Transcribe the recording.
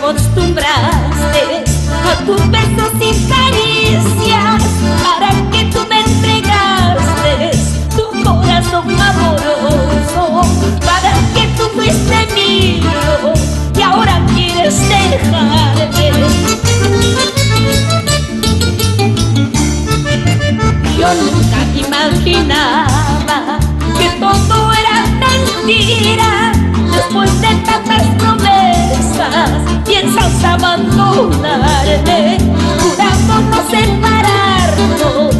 Acostumbraste a tus besos y caricias, para que tú me entregaste tu corazón amoroso, para que tú fuiste mío y ahora quieres dejarme. Yo nunca imaginaba que todo era mentira. Después de tantas promesas piensas abandonarme, juramos no separarnos